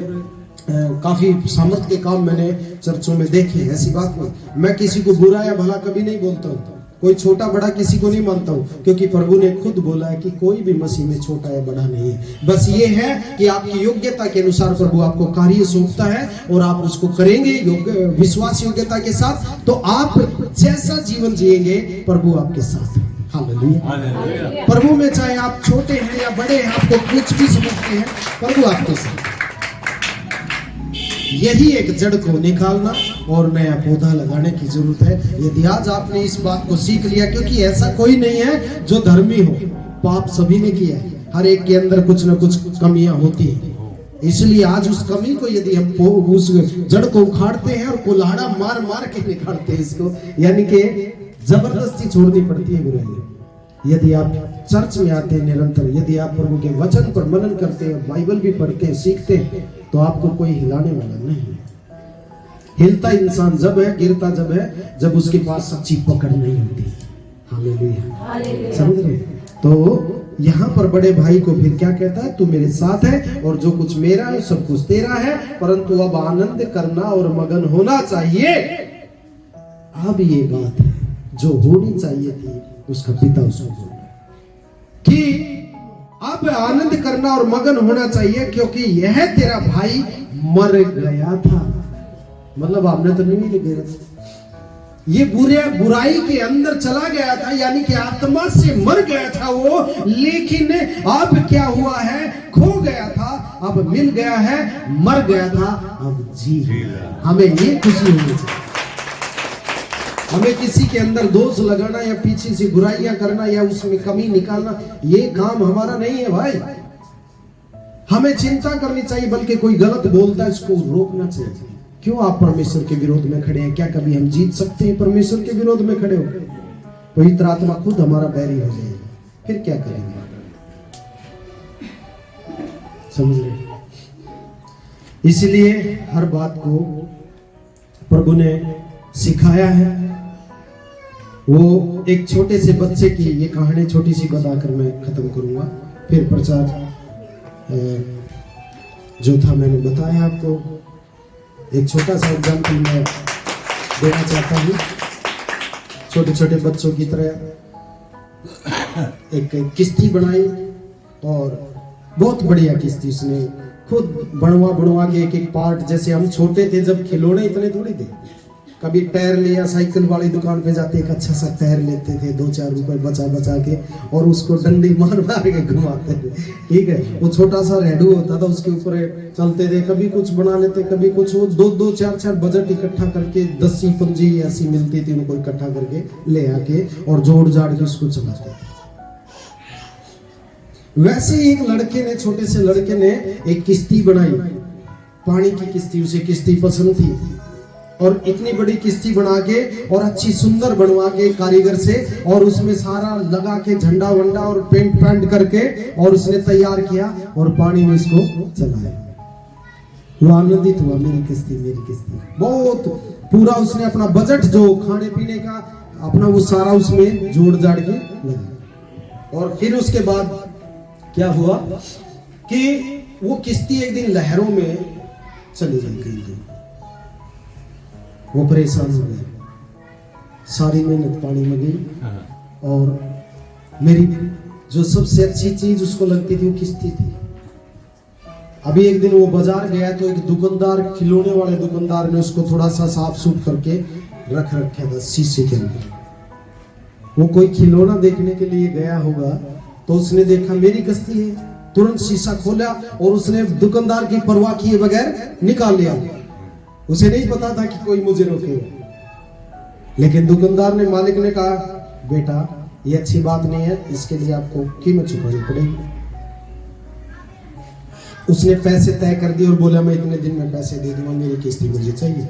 B: काफी सामर्थ के काम मैंने चर्चों में देखे। ऐसी बात नहीं, मैं किसी को बुरा या भला कभी नहीं बोलता हूँ, कोई छोटा बड़ा किसी को नहीं मानता हूँ, क्योंकि प्रभु ने खुद बोला है कि कोई भी मसीह में छोटा या बड़ा नहीं है। बस ये है कि आपकी योग्यता के अनुसार प्रभु आपको कार्य सौंपता है और आप उसको करेंगे विश्वास योग्यता के साथ, तो आप जैसा जीवन जिएंगे प्रभु आपके साथ है। हालेलुया। प्रभु में चाहे आप छोटे हैं या बड़े हैं, आपको कुछ भी समझते हैं, प्रभु आपके साथ। यही एक जड़ को निकालना और नया पौधा लगाने की जरूरत है। यदि आज आपने इस बात को सीख लिया, क्योंकि ऐसा कोई नहीं है जो धर्मी हो, पाप सभी ने किया है, हर एक के अंदर कुछ न कुछ कमियां होती हैं। इसलिए आज उस कमी को यदि हम उस जड़ को उखाड़ते हैं और कुल्हाड़ा मार मार के निकालते हैं इसको, यानी कि जबरदस्ती छोड़नी पड़ती है बुराई। यदि आप चर्च में आते हैं निरंतर, यदि आप प्रभु के वचन पर मनन करते हैं, बाइबल भी पढ़ते हैं, सीखते हैं, तो आपको कोई हिलाने वाला नहीं है। हिलता इंसान जब है, गिरता जब है, जब उसके पास सच्ची पकड़ नहीं होती। हालेलुया। समझ रहे? तो यहाँ पर बड़े भाई को फिर क्या कहता है, तू मेरे साथ है और जो कुछ मेरा है सब कुछ तेरा है, परंतु अब आनंद करना और मगन होना चाहिए। अब ये बात है जो होनी चाहिए थी, उसका पिता उसको बोल रहा है कि अब आनंद करना और मगन होना चाहिए, क्योंकि यह तेरा भाई मर गया था। मतलब आपने तो नहीं देखा, ये बुराई के अंदर चला गया था, यानी कि आत्मा से मर गया था वो, लेकिन अब क्या हुआ है, खो गया था, अब मिल गया है, मर गया था, अब जी रहा। हमें ये खुशी होनी चाहिए। हमें किसी के अंदर दोष लगाना या पीछे से बुराइयां करना या उसमें कमी निकालना, ये काम हमारा नहीं है भाई। हमें चिंता करनी चाहिए, बल्कि कोई गलत बोलता है इसको रोकना चाहिए। क्यों आप परमेश्वर के विरोध में खड़े हैं? क्या कभी हम जीत सकते हैं परमेश्वर के विरोध में खड़े हो? पवित्र आत्मा खुद हमारा बैरी हो जाएगा, फिर क्या करेंगे? समझ रहे? इसलिए हर बात को प्रभु ने सिखाया है। वो एक छोटे से बच्चे की ये कहानी छोटी सी बताकर मैं खत्म करूंगा, फिर प्रचार जो था मैंने बताया आपको। एक छोटा सा एग्जाम्पल मैं देना चाहता हूँ। छोटे छोटे बच्चों की तरह एक किश्ती बनाई और बहुत बढ़िया किश्ती उसने खुद बनवा के एक एक पार्ट, जैसे हम छोटे थे जब खिलौने इतने थोड़ी थे, कभी टायर लिया, साइकिल वाली दुकान पे जाते एक अच्छा सा टायर लेते थे, 2-4 रुपए बचा के और उसको डंडी मार के घुमाते थे। ठीक है, वो छोटा सा रेडू होता था, उसके ऊपर चलते थे, कभी कुछ बना लेते, कभी कुछ। वो 2-2, 4-4 बजट इकट्ठा करके 10 पंजी ऐसी मिलती थी, उनको इकट्ठा करके ले आके और जोड़ जाड़ के उसको चलाते थे। वैसे ही एक लड़के ने, छोटे से लड़के ने एक किश्ती बनाई, पानी की किश्ती। उसे किश्ती पसंद थी और इतनी बड़ी किश्ती बना के और अच्छी सुंदर बनवा के कारीगर से, और उसमें सारा लगा के झंडा वंडा और पेंट करके और उसने तैयार किया और पानी में इसको चलाया। वो आनंदित हुआ, मेरी किश्ती। बहुत पूरा उसने अपना बजट जो खाने पीने का अपना वो सारा उसमें जोड़ जाड़ के लगा। और फिर उसके बाद क्या हुआ कि वो किश्ती एक दिन लहरों में चली गई। वो परेशान हो गए, सारी मेहनत पानी में गई और मेरी जो सबसे अच्छी चीज उसको लगती थी वो किश्ती थी। अभी एक दिन वो बाजार गया तो एक दुकानदार, खिलौने वाले दुकानदार ने उसको थोड़ा सा साफ सूफ करके रख रखा था शीशे के अंदर। वो कोई खिलौना देखने के लिए गया होगा तो उसने देखा मेरी किश्ती है, तुरंत शीशा खोला और उसने दुकानदार की परवाह किए बगैर निकाल लिया। उसे नहीं पता था कि कोई मुझे रोकेगा, लेकिन दुकानदार ने, मालिक ने कहा, बेटा ये अच्छी बात नहीं है, इसके लिए आपको कीमत चुकानी पड़ेगी। उसने पैसे तय कर दिए और बोला मैं इतने दिन में पैसे दे दूंगा, मेरी किश्ती मुझे चाहिए।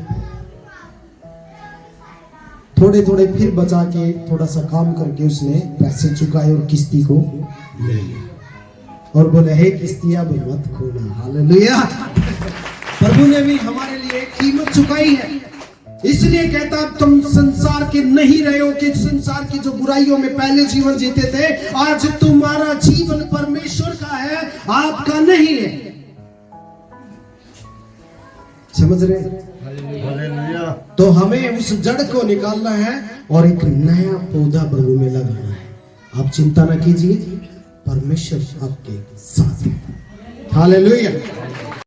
B: थोड़े थोड़े फिर बचा के थोड़ा सा काम करके उसने पैसे चुकाए और किश्ती को ले लिया और बोले हे किश्ती अब मत खोना। हालेलुया। प्रभु ने भी हमारे लिए कीमत चुकाई है, इसलिए कहता तुम संसार के नहीं रहे हो कि संसार की जो बुराइयों में पहले जीवन जीते थे, आज तुम्हारा जीवन परमेश्वर का है, आपका नहीं है। समझ रहे?
C: हालेलुया।
B: तो हमें उस जड़ को निकालना है और एक नया पौधा प्रभु में लगाना है। आप चिंता ना कीजिए, परमेश्वर आपके साथ है। हालेलुया।